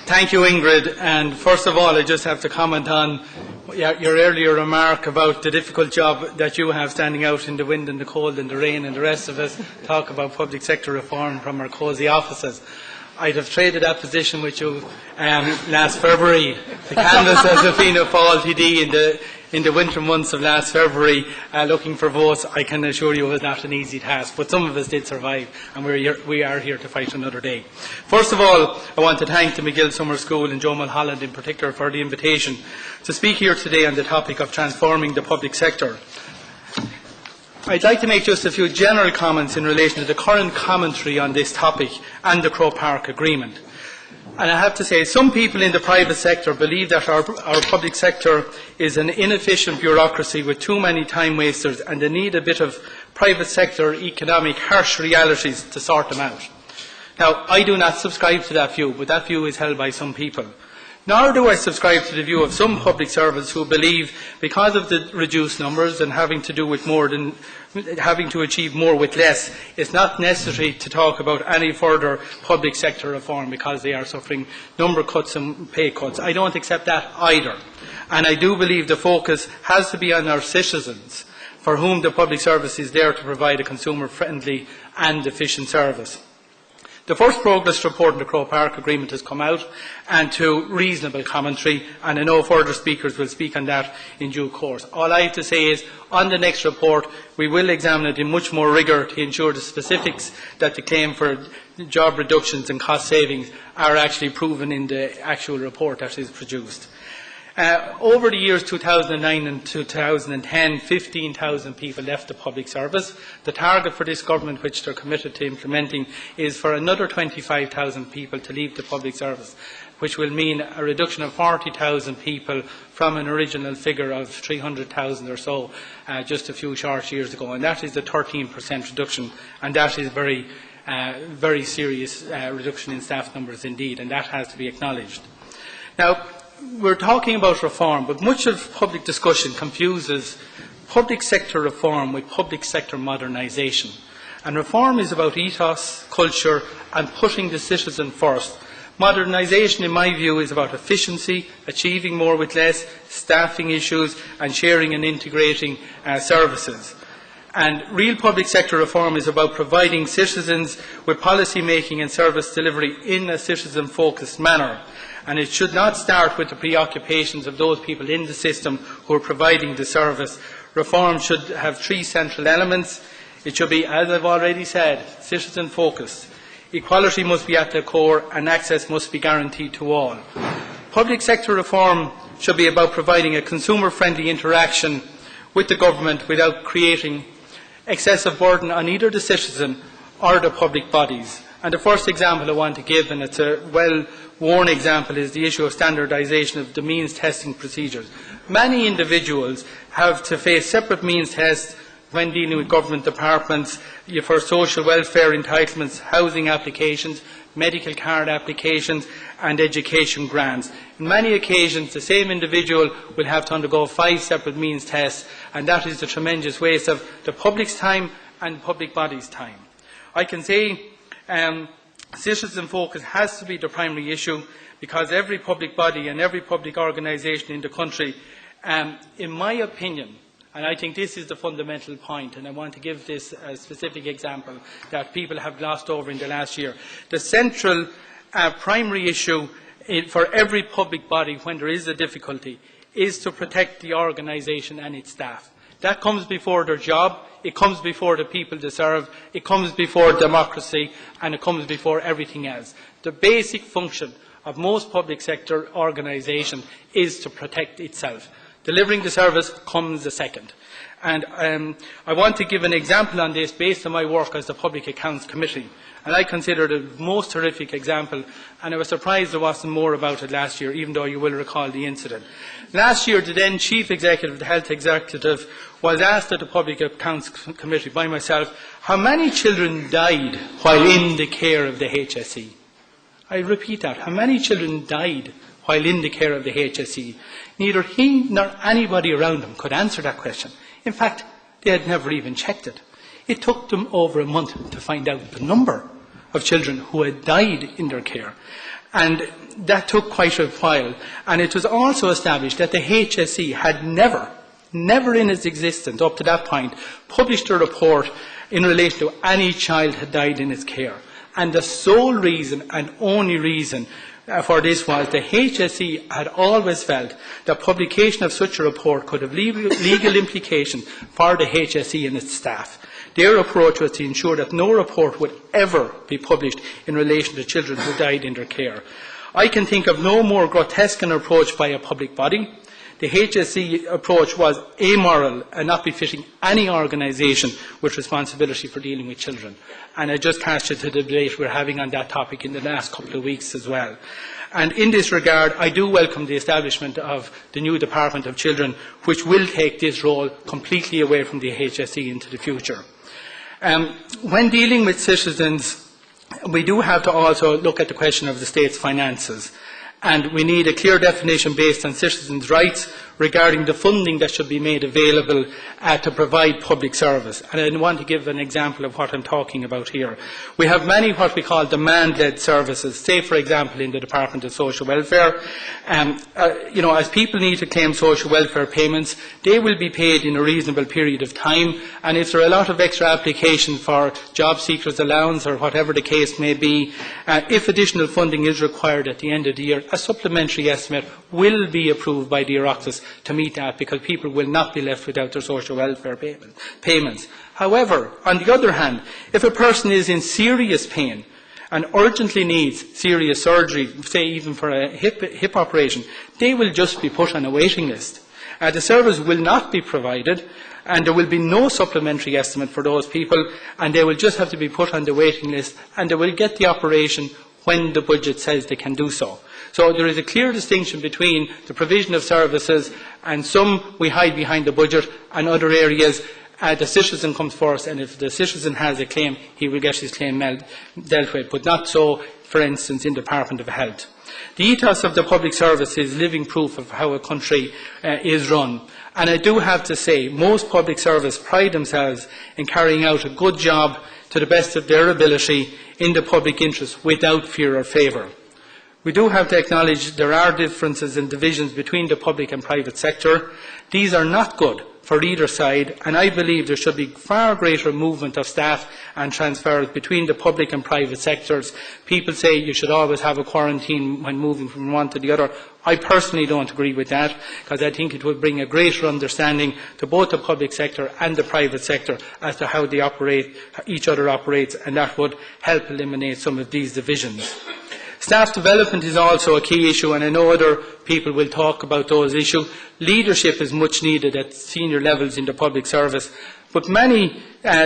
Thank you, Ingrid. And first of all, I just have to comment on your earlier remark about the difficult job that you have standing out in the wind and the cold and the rain, and the rest of us talk about public sector reform from our cosy offices. I'd have traded that position with you last February. The canvass as a Fianna Fáil TD in the winter months of last February, looking for votes, I can assure you was not an easy task. But some of us did survive, and we are here to fight another day. First of all, I want to thank the McGill Summer School and Joe Mulholland in particular for the invitation to speak here today on the topic of transforming the public sector. I'd like to make just a few general comments in relation to the current commentary on this topic and the Croke Park Agreement. And I have to say, some people in the private sector believe that our public sector is an inefficient bureaucracy with too many time wasters, and they need a bit of private sector economic harsh realities to sort them out. Now, I do not subscribe to that view, but that view is held by some people. Nor do I subscribe to the view of some public servants who believe, because of the reduced numbers and having to achieve more with less, it's not necessary to talk about any further public sector reform because they are suffering number cuts and pay cuts. I don't accept that either. And I do believe the focus has to be on our citizens, for whom the public service is there to provide a consumer-friendly and efficient service. The first progress report on the Croke Park Agreement has come out, and to reasonable commentary, and I know further speakers will speak on that in due course. All I have to say is, on the next report, we will examine it in much more rigour to ensure the specifics that the claim for job reductions and cost savings are actually proven in the actual report that is produced. Over the years 2009 and 2010, 15,000 people left the public service. The target for this government, which they are committed to implementing, is for another 25,000 people to leave the public service, which will mean a reduction of 40,000 people from an original figure of 300,000 or so just a few short years ago. And that is a 13% reduction, and that is very serious reduction in staff numbers indeed, and that has to be acknowledged. Now, we're talking about reform, but much of public discussion confuses public sector reform with public sector modernisation. And reform is about ethos, culture, and putting the citizen first. Modernisation, in my view, is about efficiency, achieving more with less, staffing issues, and sharing and integrating services. And real public sector reform is about providing citizens with policy making and service delivery in a citizen-focused manner. And it should not start with the preoccupations of those people in the system who are providing the service. Reform should have three central elements. It should be, as I've already said, citizen-focused. Equality must be at the core, and access must be guaranteed to all. Public sector reform should be about providing a consumer-friendly interaction with the government without creating excessive burden on either the citizen or the public bodies. And the first example I want to give, and it's a well-worn example, is the issue of standardisation of the means testing procedures. Many individuals have to face separate means tests when dealing with government departments for social welfare entitlements, housing applications, medical card applications and education grants. On many occasions, the same individual will have to undergo 5 separate means tests, and that is a tremendous waste of the public's time and public bodies' time. I can say citizen focus has to be the primary issue, because every public body and every public organisation in the country, in my opinion, and I think this is the fundamental point, and I want to give this a specific example that people have glossed over in the last year. The central primary issue for every public body when there is a difficulty is to protect the organisation and its staff. That comes before their job, it comes before the people they serve, it comes before democracy, and it comes before everything else. The basic function of most public sector organisations is to protect itself. Delivering the service comes a second. And I want to give an example on this based on my work as the Public Accounts Committee. And I consider it the most horrific example, and I was surprised there wasn't more about it last year, even though you will recall the incident. Last year, the then Chief Executive, the Health Executive, was asked at the Public Accounts Committee by myself how many children died while in the care of the HSE. I repeat that, how many children died while in the care of the HSE? Neither he nor anybody around him could answer that question. In fact, they had never even checked it. It took them over a month to find out the number of children who had died in their care. And that took quite a while. And it was also established that the HSE had never in its existence up to that point published a report in relation to any child had died in its care. And the sole reason and only reason for this was the HSE had always felt that publication of such a report could have legal implications for the HSE and its staff. Their approach was to ensure that no report would ever be published in relation to children who died in their care. I can think of no more grotesque an approach by a public body. The HSE approach was amoral and not befitting any organisation with responsibility for dealing with children. And I just cast you to the debate we're having on that topic in the last couple of weeks as well. And in this regard, I do welcome the establishment of the new Department of Children, which will take this role completely away from the HSE into the future. When dealing with citizens, we do have to also look at the question of the state's finances. And we need a clear definition based on citizens' rights regarding the funding that should be made available to provide public service. And I want to give an example of what I'm talking about here. We have many what we call demand-led services, say for example in the Department of Social Welfare. As people need to claim social welfare payments, they will be paid in a reasonable period of time, and if there are a lot of extra applications for job seekers allowance or whatever the case may be, if additional funding is required at the end of the year, a supplementary estimate will be approved by the Oireachtas to meet that, because people will not be left without their social welfare payments. However, on the other hand, if a person is in serious pain and urgently needs serious surgery, say even for a hip operation, they will just be put on a waiting list. The service will not be provided, and there will be no supplementary estimate for those people, and they will just have to be put on the waiting list, and they will get the operation when the budget says they can do so. So there is a clear distinction between the provision of services, and some we hide behind the budget, and other areas the citizen comes first, and if the citizen has a claim, he will get his claim dealt with, but not so, for instance, in the Department of Health. The ethos of the public service is living proof of how a country is run. And I do have to say, most public service pride themselves in carrying out a good job to the best of their ability in the public interest without fear or favour. We do have to acknowledge there are differences and divisions between the public and private sector. These are not good for either side, and I believe there should be far greater movement of staff and transfers between the public and private sectors. People say you should always have a quarantine when moving from one to the other. I personally don't agree with that, because I think it would bring a greater understanding to both the public sector and the private sector as to how they operate, each other operates, and that would help eliminate some of these divisions. Staff development is also a key issue, and I know other people will talk about those issues. Leadership is much needed at senior levels in the public service, but many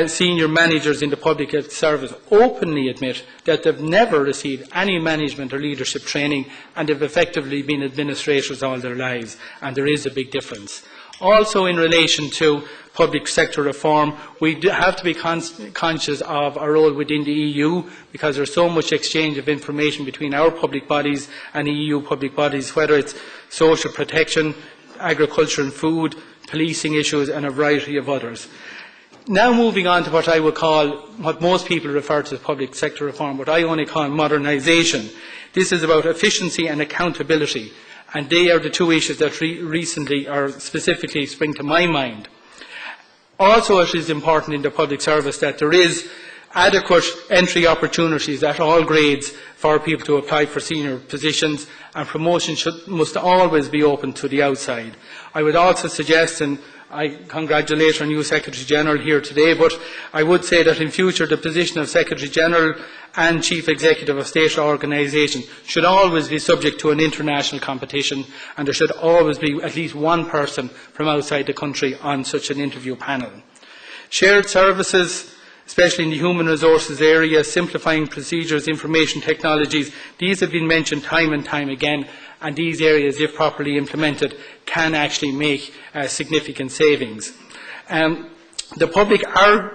senior managers in the public service openly admit that they've never received any management or leadership training, and they've effectively been administrators all their lives, and there is a big difference. Also, in relation to public sector reform, we have to be conscious of our role within the EU, because there is so much exchange of information between our public bodies and EU public bodies, whether it's social protection, agriculture and food, policing issues and a variety of others. Now moving on to what I would call, what most people refer to as public sector reform, what I only call modernisation. This is about efficiency and accountability, and they are the two issues that recently or specifically spring to my mind. Also, it is important in the public service that there is adequate entry opportunities at all grades for people to apply for senior positions, and promotion must always be open to the outside. I would also suggest, and I congratulate our new Secretary-General here today, but I would say that in future the position of Secretary-General and Chief Executive of State Organisation should always be subject to an international competition, and there should always be at least one person from outside the country on such an interview panel. Shared services, especially in the human resources area, simplifying procedures, information technologies, these have been mentioned time and time again, and these areas, if properly implemented, can actually make significant savings. The public are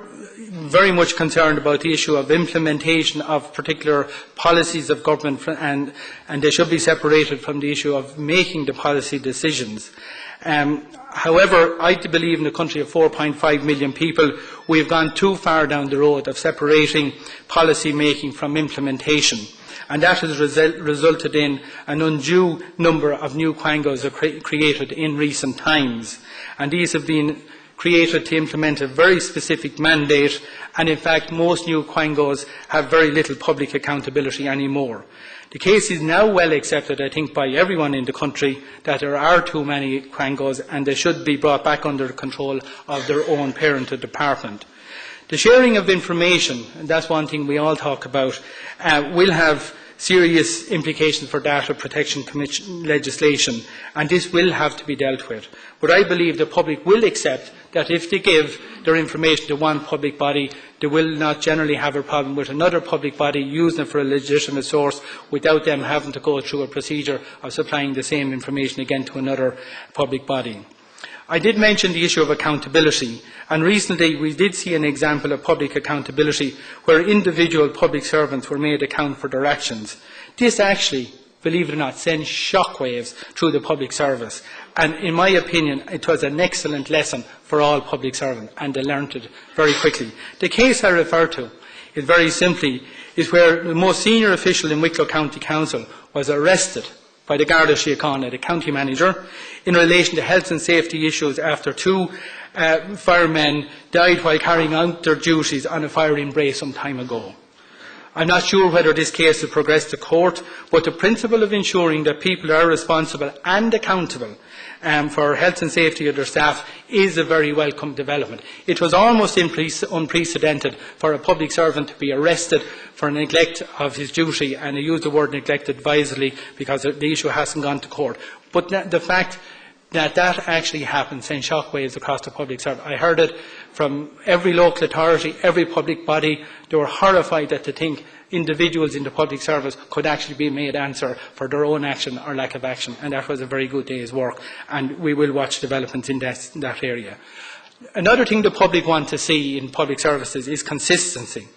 very much concerned about the issue of implementation of particular policies of government, and they should be separated from the issue of making the policy decisions. However, I believe in a country of 4.5 million people, we have gone too far down the road of separating policy making from implementation. and that has resulted in an undue number of new quangos created in recent times. And these have been created to implement a very specific mandate, and in fact most new quangos have very little public accountability anymore. The case is now well accepted, I think, by everyone in the country that there are too many quangos and they should be brought back under the control of their own parented department. The sharing of information, and that's one thing we all talk about, will have serious implications for data protection legislation, and this will have to be dealt with. But I believe the public will accept that if they give their information to one public body, they will not generally have a problem with another public body using it for a legitimate source without them having to go through a procedure of supplying the same information again to another public body. I did mention the issue of accountability, and recently we did see an example of public accountability where individual public servants were made account for their actions. This actually, believe it or not, sends shockwaves through the public service, and in my opinion it was an excellent lesson for all public servants, and they learnt it very quickly. The case I refer to is very simply where the most senior official in Wicklow County Council was arrested by the Garda Síochána, the county manager, in relation to health and safety issues after two firemen died while carrying out their duties on a fire in Bray some time ago. I am not sure whether this case has progressed to court, but the principle of ensuring that people are responsible and accountable for health and safety of their staff is a very welcome development. It was almost unprecedented for a public servant to be arrested for neglect of his duty, and I use the word neglect advisedly because the issue hasn't gone to court. But the fact that that actually happened sent shockwaves across the public service. I heard it from every local authority, every public body. They were horrified to think individuals in the public service could actually be made answer for their own action or lack of action, and that was a very good day's work, and we will watch developments in that area. Another thing the public want to see in public services is consistency.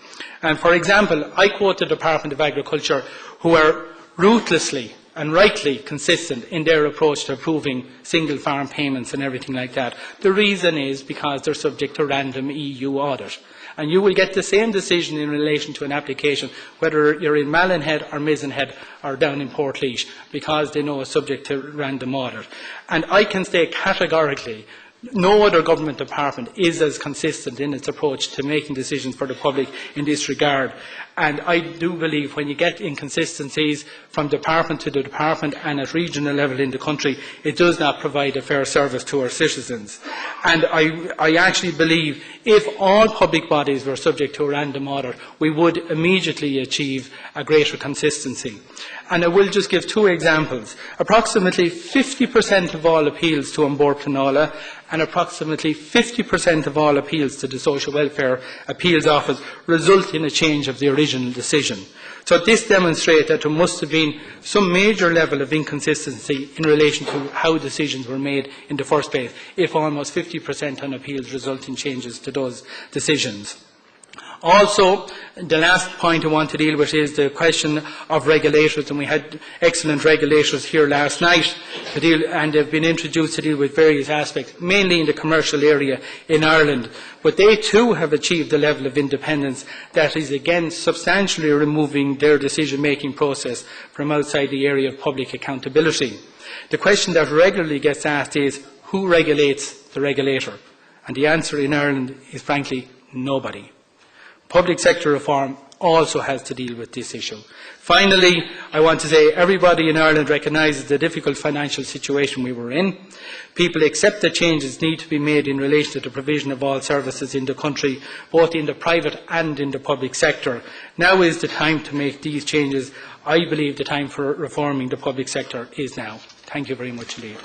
And for example, I quote the Department of Agriculture, who are ruthlessly and rightly consistent in their approach to approving single farm payments and everything like that. The reason is because they're subject to random EU audit. And you will get the same decision in relation to an application, whether you're in Mallinhead or Mizenhead or down in Portlaoise, because they know it's subject to random audit. And I can say categorically, no other government department is as consistent in its approach to making decisions for the public in this regard. And I do believe when you get inconsistencies from department to the department and at regional level in the country, it does not provide a fair service to our citizens. And I actually believe if all public bodies were subject to a random audit, we would immediately achieve a greater consistency. And I will just give two examples. Approximately 50% of all appeals to An Bord Pleanála and approximately 50% of all appeals to the Social Welfare Appeals Office result in a change of the original decision. So this demonstrates that there must have been some major level of inconsistency in relation to how decisions were made in the first place, if almost 50% on appeals result in changes to those decisions. Also, the last point I want to deal with is the question of regulators, and we had excellent regulators here last night to deal, and they've been introduced to deal with various aspects, mainly in the commercial area in Ireland. But they too have achieved a level of independence that is again substantially removing their decision-making process from outside the area of public accountability. The question that regularly gets asked is, who regulates the regulator? And the answer in Ireland is frankly nobody. Public sector reform also has to deal with this issue. Finally, I want to say everybody in Ireland recognises the difficult financial situation we were in. People accept that changes need to be made in relation to the provision of all services in the country, both in the private and in the public sector. Now is the time to make these changes. I believe the time for reforming the public sector is now. Thank you very much indeed.